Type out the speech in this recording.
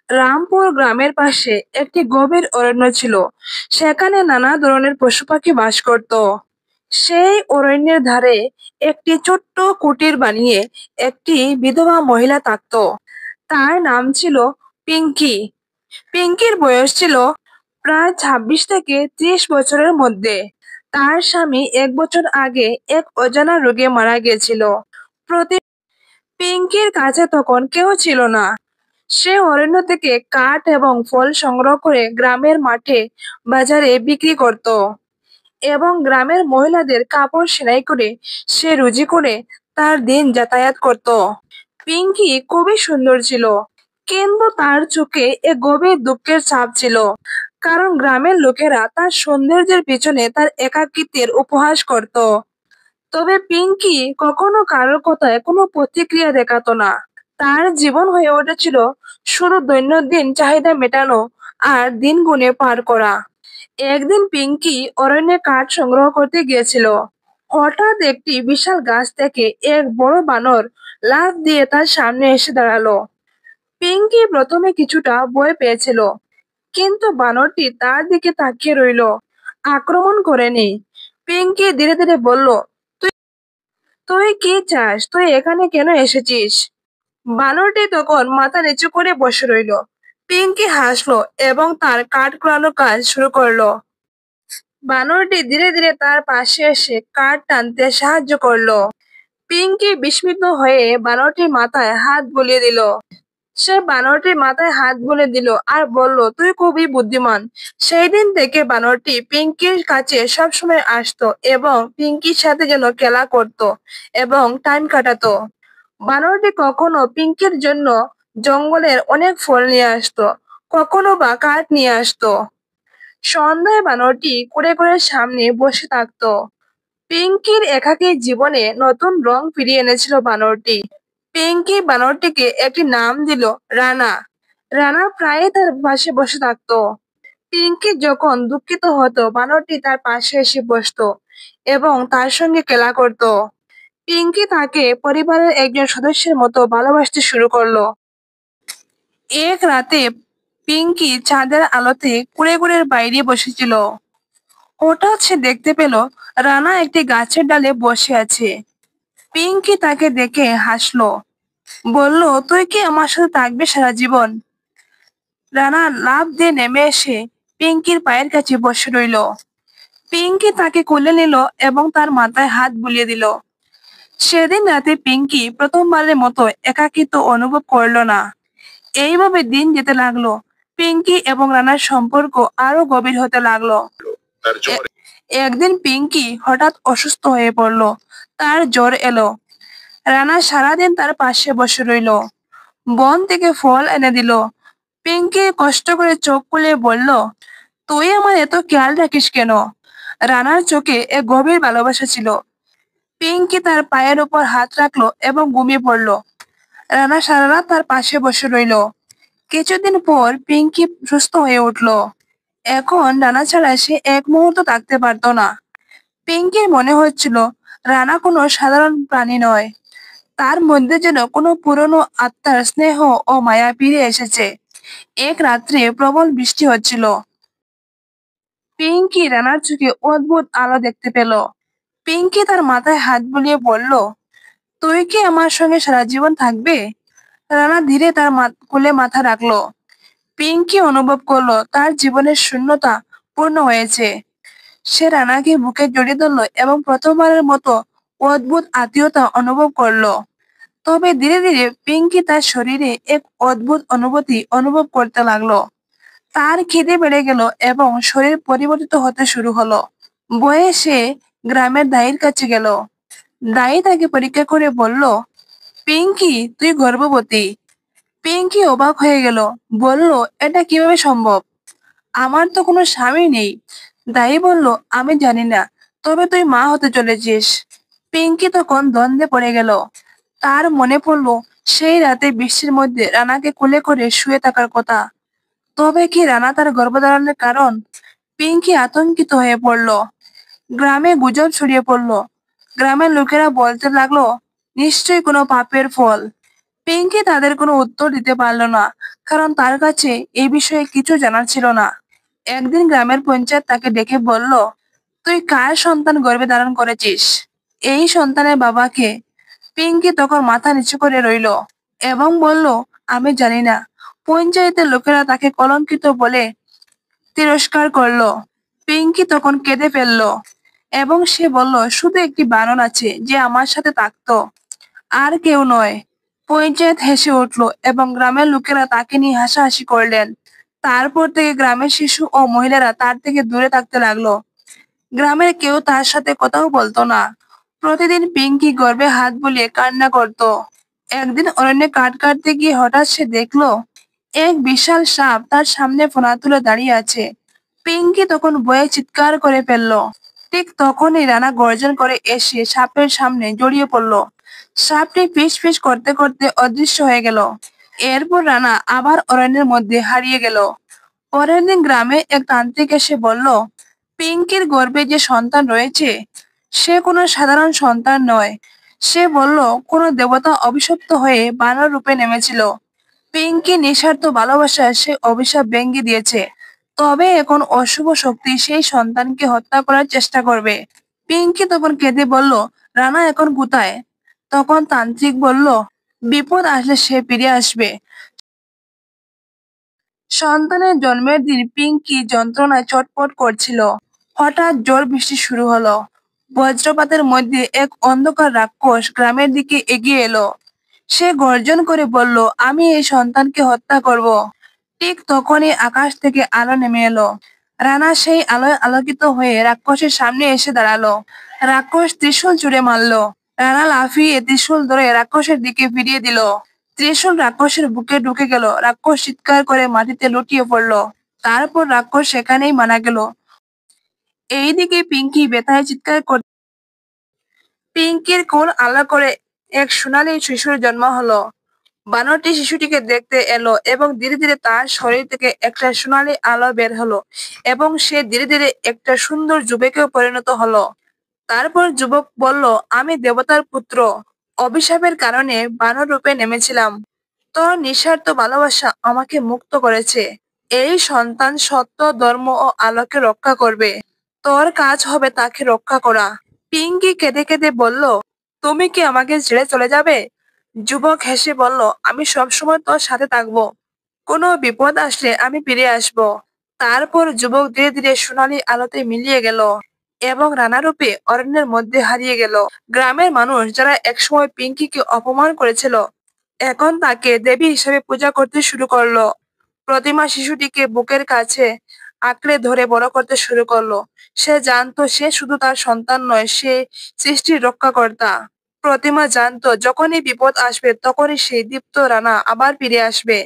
রামপুর গ্রামের পাশে একটি গভীর অরণ্য ছিল। সেখানে নানা ধরনের পশু পাখি বাস করত। সেই অরণ্যের ধারে একটি ছোট্ট কুটির বানিয়ে একটি বিধবা মহিলা থাকত। তার নাম ছিল পিঙ্কি। পিঙ্কির বয়স ছিল প্রায় 26 থেকে 30 বছরের মধ্যে। তার স্বামী 1 বছর আগে এক অজানা রোগে মারা গিয়েছিল। প্রতি পিঙ্কির কাছে তখন কেউ ছিল না। সে অরণ্য থেকে কাঠ এবং ফল সংগ্রহ করে গ্রামের মাঠে বাজারে বিক্রি করত এবং গ্রামের মহিলাদের কাপড় সেলাই করে সে রুজি করে তার দিন যাতায়াত করত। পিঙ্কি খুবই সুন্দর ছিল, কিন্তু তার চোখে এক গভীর দুঃখের ছাপ ছিল, কারণ গ্রামের লোকেরা তার সৌন্দর্যের পিছনে তার একাকিত্বের উপহাস করত। তবে পিঙ্কি কখনো কারোর কথায় কোনো প্রতিক্রিয়া দেখাতো না। তার জীবন হয়ে উঠেছিল শুধু দৈনন্দিন চাহিদা মেটানো আর দিন গুনে পার করা। একদিন পিঙ্কি অরণ্যে কাঠ সংগ্রহ করতে গিয়েছিল। হঠাৎ একটি বিশাল গাছ থেকে এক বড় বানর লাফ দিয়ে তার সামনে এসে দাঁড়ালো। পিঙ্কি প্রথমে কিছুটা ভয় পেয়েছিল, কিন্তু বানরটি তার দিকে তাকিয়ে রইল, আক্রমণ করেনি। পিঙ্কি ধীরে ধীরে বলল, তুই কি চাস? তুই এখানে কেন এসেছিস? বানরটি তখন মাথা নিচু করে বসে রইল। পিঙ্কি হাসলো এবং তার কাঠ কুড়ানো কাজ শুরু করলো। বানরটি ধীরে ধীরে তার পাশে এসে কাঠ টানতে সাহায্য করলো। পিঙ্কি বিস্মিত হয়ে বানরটির মাথায় হাত বুলিয়ে দিল। সে বানরটির মাথায় হাত বুলিয়ে দিল আর বলল, তুই খুবই বুদ্ধিমান। সেই দিন থেকে বানরটি পিঙ্কির কাছে সবসময় আসতো এবং পিঙ্কির সাথে যেন খেলা করত এবং টাইম কাটাতো। বানরটি কখনো পিঙ্কির জন্য জঙ্গলের অনেক ফল নিয়ে আসতো, কখনো বা কাঠ নিয়ে আসতো। সন্ধ্যায় বানরটি কুড়ে কুড়ে সামনে বসে থাকতো। পিঙ্কির একাকী জীবনে নতুন রং ফিরিয়ে এনেছিল বানরটি। পিঙ্কি বানরটিকে একটি নাম দিল, রানা। রানা প্রায়ই তার পাশে বসে থাকতো। পিঙ্কি যখন দুঃখিত হতো, বানরটি তার পাশে এসে বসতো এবং তার সঙ্গে খেলা করত। পিঙ্কি তাকে পরিবারের একজন সদস্যের মতো ভালোবাসতে শুরু করলো। এক রাতে পিঙ্কি চাঁদের আলোতে কুড়ে বাইরে বসেছিল। হঠাৎ সে দেখতে পেল রানা একটি গাছের ডালে বসে আছে। পিঙ্কি তাকে দেখে হাসলো, বলল, তুই কি আমার সাথে থাকবে সারা জীবন? রানা লাফ দিয়ে নেমে এসে পিঙ্কির পায়ের কাছে বসে রইল। পিঙ্কি তাকে কোলে নিল এবং তার মাথায় হাত বুলিয়ে দিল। সেদিন রাতে পিঙ্কি প্রথমবারের মতো একাকিত্ব অনুভব করলো না। এইভাবে দিন যেতে লাগলো। পিঙ্কি এবং রানার সম্পর্ক আরো গভীর হতে লাগলো। একদিন পিঙ্কি হঠাৎ অসুস্থ হয়ে পড়লো। তার জ্বর এলো। রানা সারাদিন তার পাশে বসে রইল, বন থেকে ফল এনে দিল। পিঙ্কি কষ্ট করে চোখ খুলে বলল, তুই আমার এত খেয়াল রাখিস কেন? রানার চোখে এক গভীর ভালোবাসা ছিল। পিঙ্কি তার পায়ের উপর হাত রাখলো এবং ঘুমিয়ে পড়লো। রানা সারা রাত তার পাশে বসে রইল। কিছুদিন পর পিঙ্কি সুস্থ হয়ে উঠল। এখন রানা ছাড়া সে এক মুহূর্ত থাকতে পারতো না। পিঙ্কির মনে হচ্ছিল রানা কোনো সাধারণ প্রাণী নয়। তার মধ্যে যেন কোনো পুরনো আত্মার স্নেহ ও মায়া ফিরে এসেছে। এক রাত্রে প্রবল বৃষ্টি হচ্ছিল। পিঙ্কি রানার চোখে অদ্ভুত আলো দেখতে পেল। পিঙ্কি তার মাথায় হাত বুলিয়ে বলল, তুই কি আমার সঙ্গে সারা জীবন থাকবে? রানা ধীরে তার কোলে মাথা রাখলো। পিঙ্কি অনুভব করলো তার জীবনের শূন্যতা পূর্ণ হয়েছে। সে রানাকে বুকে জড়িয়ে ধরলো এবং প্রথমবারের মতো অদ্ভুত আত্মীয়তা অনুভব করলো। তবে ধীরে ধীরে পিঙ্কি তার শরীরে এক অদ্ভুত অনুভূতি অনুভব করতে লাগলো। তার খিদে বেড়ে গেল এবং শরীর পরিবর্তিত হতে শুরু হলো। ভয়ে সে গ্রামের দাইয়ের কাছে গেল। দাই তাকে পরীক্ষা করে বলল, পিঙ্কি, তুই গর্ভবতী। পিঙ্কি অবাক হয়ে গেল, বলল, এটা কিভাবে সম্ভব? আমার তো কোনো স্বামী নেই। দাই বলল, আমি জানি না, তবে তুই মা হতে চলেছিস। পিঙ্কি তখন দ্বন্দ্বে পড়ে গেল। তার মনে পড়লো সেই রাতে বৃষ্টির মধ্যে রানাকে কোলে করে শুয়ে থাকার কথা। তবে কি রানা তার গর্ভধারণের কারণ? পিঙ্কি আতঙ্কিত হয়ে পড়ল। গ্রামে গুজব ছড়িয়ে পড়ল। গ্রামের লোকেরা বলতে লাগলো, নিশ্চয়ই কোনো পাপের ফল। পিঙ্কি তাদের কোনো উত্তর দিতে পারল না, কারণ তার কাছে এই বিষয়ে কিছু জানার ছিল না। একদিন গ্রামের পঞ্চায়েত তাকে ডেকে বলল, তুই কার সন্তান গর্ভে ধারণ করেছিস? এই সন্তানের বাবাকে? পিঙ্কি তখন মাথা নিচু করে রইল এবং বলল, আমি জানি না। পঞ্চায়েতের লোকেরা তাকে কলঙ্কিত বলে তিরস্কার করলো। পিঙ্কি তখন কেঁদে ফেললো এবং সে বলল, শুধু একটি বানর আছে যে আমার সাথে থাকতো, আর কেউ নয়। পঞ্চায়েত হেসে উঠল এবং গ্রামের লোকেরা তাকে নিয়ে হাসাহাসি করলেন। তারপর থেকে গ্রামের শিশু ও মহিলারা তার থেকে দূরে থাকতে লাগলো। গ্রামের কেউ তার সাথে কথাও বলতো না। প্রতিদিন পিঙ্কি গর্ভে হাত বুলিয়ে কান্না করত। একদিন অরণ্যে কাঠ কাটতে গিয়ে হঠাৎ সে দেখলো এক বিশাল সাপ তার সামনে ফোনা তুলে দাঁড়িয়ে আছে। পিঙ্কি তখন ভয়ে চিৎকার করে ফেললো। ঠিক তখনই রানা গর্জন করে এসে সাপের সামনে জড়িয়ে পড়লো। সাপটি ফিস ফিস করতে করতে অদৃশ্য হয়ে গেল। এরপর রানা আবার অরণ্যের মধ্যে হারিয়ে গেল। পরের দিন গ্রামে এক তান্ত্রিক এসে বলল, পিঙ্কির গর্ভে যে সন্তান রয়েছে সে কোনো সাধারণ সন্তান নয়। সে বলল, কোনো দেবতা অভিশপ্ত হয়ে বানর রূপে নেমেছিল। পিঙ্কি নিঃস্বার্থ ভালোবাসায় সে অভিশাপ ভেঙে দিয়েছে। তবে এখন অশুভ শক্তি সেই সন্তানকে হত্যা করার চেষ্টা করবে। পিঙ্কি তখন কেঁদে বলল, রানা এখন কোথায়? তখন তান্ত্রিক বলল, বিপদ আসলে সে ফিরে আসবে। সন্তানের জন্মের দিন পিঙ্কি যন্ত্রণায় ছটফট করছিল। হঠাৎ ঝড় বৃষ্টি শুরু হলো। বজ্রপাতের মধ্যে এক অন্ধকার রাক্ষস গ্রামের দিকে এগিয়ে এলো। সে গর্জন করে বলল, আমি এই সন্তানকে হত্যা করব। ঠিক তখনই আকাশ থেকে আলো নেমে এলো। রানা সেই আলোয় আলোকিত হয়ে রাক্ষসের সামনে এসে দাঁড়ালো। রাক্ষস ত্রিশূল ছুঁড়ে মারলো। রানা লাফিয়ে ত্রিশূল ধরে রাক্ষসের দিকে ফিরিয়ে দিল। ত্রিশূল রাক্ষসের বুকে ঢুকে গেল। রাক্ষস চিৎকার করে মাটিতে লুটিয়ে পড়লো। তারপর রাক্ষস সেখানেই মারা গেল। এইদিকে পিঙ্কি ব্যথায় চিৎকার করে পিঙ্কির কোল আলা করে এক সোনালী শিশুর জন্ম হলো। বানরটি শিশুটিকে দেখতে এলো এবং ধীরে ধীরে তার শরীর থেকে একটা সোনালী আলো বের হলো এবং সে ধীরে ধীরে একটা সুন্দর যুবকে পরিণত হলো। তারপর যুবক বলল, আমি দেবতার পুত্র। অভিশাপের কারণে বানর রূপে নেমেছিলাম। তোর নিঃস্বার্থ ভালোবাসা আমাকে মুক্ত করেছে। এই সন্তান সত্য, ধর্ম ও আলোকে রক্ষা করবে। তোর কাজ হবে তাকে রক্ষা করা। পিঙ্কি কেঁদে কেঁদে বলল, তুমি কি আমাকে ছেড়ে চলে যাবে? যুবক হেসে বলল, আমি সবসময় তোর সাথে থাকবো। কোনো বিপদ আসলে আমি ফিরে আসব। তারপর যুবক ধীরে ধীরে সোনালী আলোতে মিলিয়ে গেল এবং রানারূপে অরণ্যের মধ্যে হারিয়ে গেল। গ্রামের মানুষ যারা একসময় পিঙ্কিকে অপমান করেছিল এখন তাকে দেবী হিসেবে পূজা করতে শুরু করলো। প্রতিমা শিশুটিকে বুকের কাছে আঁকড়ে ধরে বড় করতে শুরু করলো। সে জানতো সে শুধু তার সন্তান নয়, সে সৃষ্টির রক্ষাকর্তা। প্রতিমা জানতো যখনই বিপদ আসবে তখনই সেই দীপ্ত রানা আবার ফিরে আসবে।